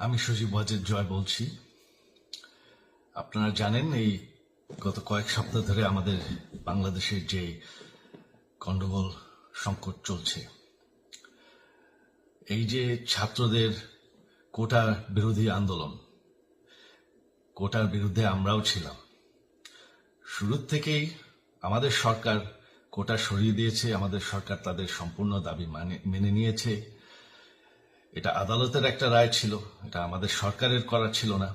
আমি সজীব ওয়াজেদ জয় বলছি। আপনারা জানেন এই গত কয়েক সপ্তাহ ধরে আমাদের বাংলাদেশের যে গন্ডগোল সংকট চলছে, এই যে ছাত্রদের কোটা বিরোধী আন্দোলন, কোটার বিরুদ্ধে আমরাও ছিলাম। শুরুর থেকেই আমাদের সরকার কোটা সরিয়ে দিয়েছে, আমাদের সরকার তাদের সম্পূর্ণ দাবি মেনে নিয়েছে। এটা আদালতের একটা রায় ছিল, এটা আমাদের সরকারের করা ছিল না।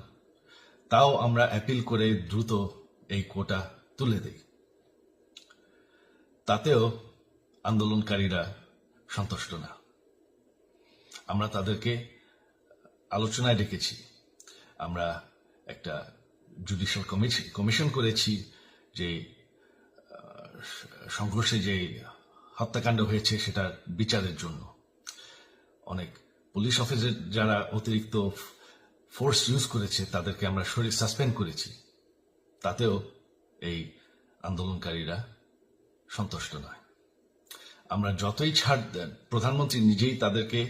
তাও আমরা অ্যাপিল করে দ্রুত এই কোটা তুলে দেই। তাতেও আন্দোলনকারীরা সন্তুষ্ট না। আমরা তাদেরকে আলোচনায় ডেকেছি। আমরা একটা জুডিশিয়াল কমিশন করেছি যে সংঘর্ষে যে হত্যাকাণ্ড হয়েছে সেটার বিচারের জন্য। অনেক পুলিশ অফিসার যারা অতিরিক্ত ফোর্স ইউজ করেছে তাদেরকে আমরা সাসপেন্ড করেছি। তাতেও এই আন্দোলনকারীরা সন্তুষ্ট নয়। আমরা যতই ছাড় দেন, প্রধানমন্ত্রী নিজেই তাদেরকে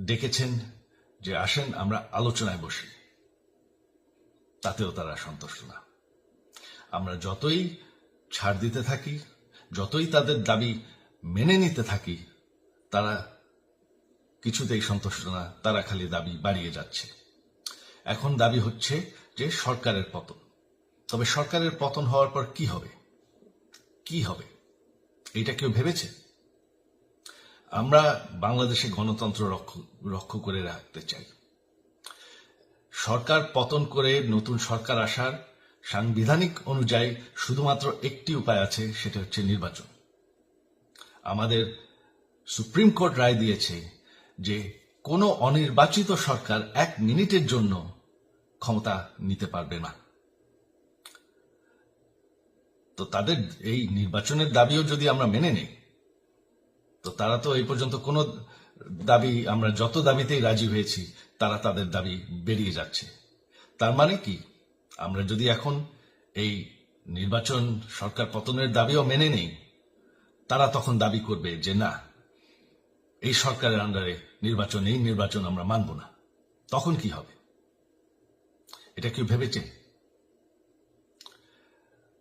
ডেকেছেন যে আসেন আমরা আলোচনায় বসি, তাতেও তারা সন্তুষ্ট না। আমরা যতই ছাড় দিতে থাকি, যতই তাদের দাবি মেনে নিতে থাকি, তারা কিছুতেই সন্তুষ্ট না। তারা খালি দাবি বাড়িয়ে যাচ্ছে। এখন দাবি হচ্ছে যে সরকারের পতন। তবে সরকারের পতন হওয়ার পর কি হবে? কি হবে এটা কেউ ভেবেছে? আমরা বাংলাদেশে গণতন্ত্র রক্ষা করে রাখতে চাই। সরকার পতন করে নতুন সরকার আসার সাংবিধানিক অনুযায়ী শুধুমাত্র একটি উপায় আছে, সেটা হচ্ছে নির্বাচন। আমাদের সুপ্রিম কোর্ট রায় দিয়েছে যে কোনো অনির্বাচিত সরকার 1 মিনিটের জন্য ক্ষমতা নিতে পারবে না। তো তাদের এই নির্বাচনের দাবিও যদি আমরা মেনে নেই, তো তারা তো এই পর্যন্ত কোনো দাবি, আমরা যত দাবিতেই রাজি হয়েছি তারা তাদের দাবি বেরিয়ে যাচ্ছে। তার মানে কি, আমরা যদি এখন এই নির্বাচন সরকার পতনের দাবিও মেনে নেই, তারা তখন দাবি করবে যে না, এই সরকারের আন্ডারে নির্বাচন, এই নির্বাচন আমরা মানব না। তখন কি হবে? এটা কেউ ভেবেছে?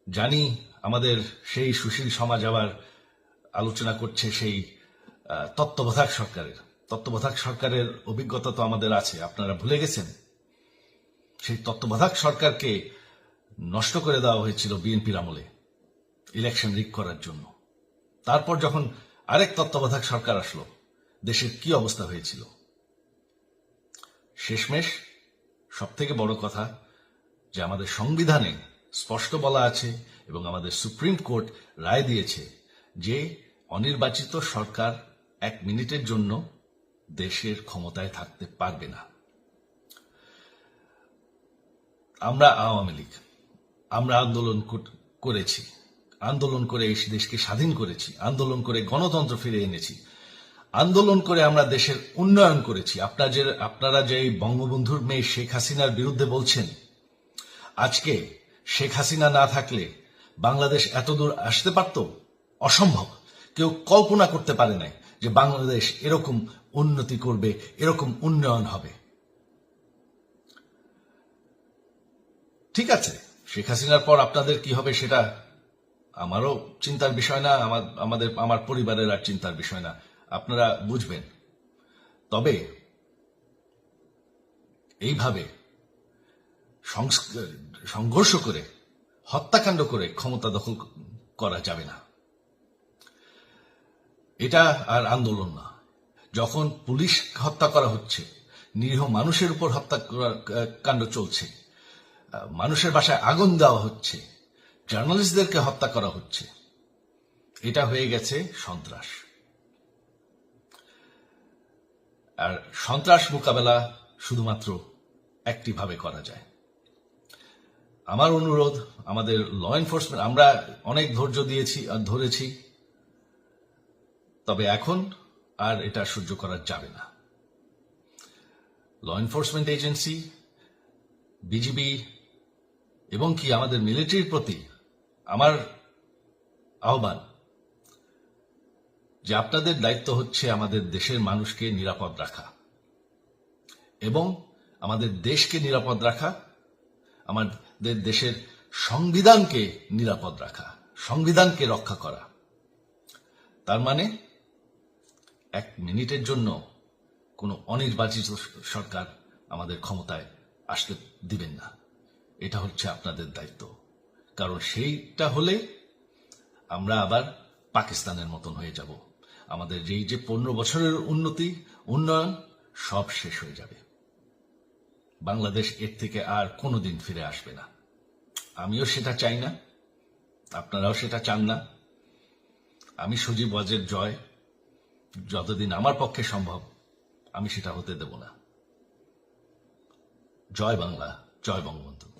জানি আমাদের সেই সুশীল সমাজ আবার আলোচনা করছে সেই তত্ত্বাবধায়ক সরকারের অভিজ্ঞতা তো আমাদের আছে। আপনারা ভুলে গেছেন? সেই তত্ত্বাবধায়ক সরকারকে নষ্ট করে দেওয়া হয়েছিল বিএনপির আমলে ইলেকশন রিগ করার জন্য। তারপর যখন আরেক তত্ত্বাবধায়ক সরকার আসলো, দেশের কি অবস্থা হয়েছিল? শেষমেশ সব থেকে বড় কথা যে আমাদের সংবিধানে স্পষ্ট বলা আছে এবং আমাদের সুপ্রিম কোর্ট রায় দিয়েছে যে অনির্বাচিত সরকার 1 মিনিটের জন্য দেশের ক্ষমতায় থাকতে পারবে না। আমরা আওয়ামী লীগ, আমরা আন্দোলন করেছি, আন্দোলন করে এই দেশকে স্বাধীন করেছি, আন্দোলন করে গণতন্ত্র ফিরে এনেছি, আন্দোলন করে আমরা দেশের উন্নয়ন করেছি। আপনারা যে বঙ্গবন্ধুর মেয়ে শেখ হাসিনার বিরুদ্ধে বলছেন, আজকে শেখ হাসিনা না থাকলে বাংলাদেশ এতদূর আসতে পারত? অসম্ভব। কেউ কল্পনা করতে পারে নাই যে বাংলাদেশ এরকম উন্নতি করবে, এরকম উন্নয়ন হবে। ঠিক আছে, শেখ হাসিনার পর আপনাদের কি হবে সেটা আমারও চিন্তার বিষয় না, আমার পরিবারের আর চিন্তার বিষয় না, আপনারা বুঝবেন। তবে এইভাবে সংঘর্ষ করে, হত্যাকাণ্ড করে ক্ষমতা দখল করা যাবে না। এটা আর আন্দোলন না। যখন পুলিশ হত্যা করা হচ্ছে, নিরীহ মানুষের উপর হত্যাকাণ্ড চলছে, মানুষের বাসায় আগুন দেওয়া হচ্ছে, জার্নালিস্টদেরকে হত্যা করা হচ্ছে, এটা হয়ে গেছে সন্ত্রাস। আর সন্ত্রাস মোকাবেলা শুধুমাত্র একটি ভাবে করা যায়। আমার অনুরোধ, আমাদের ল এনফোর্সমেন্ট, আমরা অনেক ধৈর্য দিয়েছি আর ধরেছি, তবে এখন আর এটা সহ্য করা যাবে না। ল এনফোর্সমেন্ট এজেন্সি, বিজিবি এবং কি আমাদের মিলিটারির প্রতি আমার আহ্বান যে আপনাদের দায়িত্ব হচ্ছে আমাদের দেশের মানুষকে নিরাপদ রাখা। এবং আমাদের দেশকে নিরাপদ রাখা, আমাদের দেশের সংবিধানকে নিরাপদ রাখা, সংবিধানকে রক্ষা করা। তার মানে এক মিনিটের জন্য কোনো অনির্বাচিত সরকার আমাদের ক্ষমতায় আসতে দিবেন না। এটা হচ্ছে আপনাদের দায়িত্ব, কারণ সেইটা হলে আমরা আবার পাকিস্তানের মতন হয়ে যাব। আমাদের যেই যে 15 বছরের উন্নয়ন সব শেষ হয়ে যাবে। বাংলাদেশ এর থেকে আর কোনোদিন ফিরে আসবে না। আমিও সেটা চাই না, আপনারাও সেটা চান না। আমি সজীব ওয়াজের জয় যতদিন আমার পক্ষে সম্ভব আমি সেটা হতে দেব না। জয় বাংলা, জয় বঙ্গবন্ধু।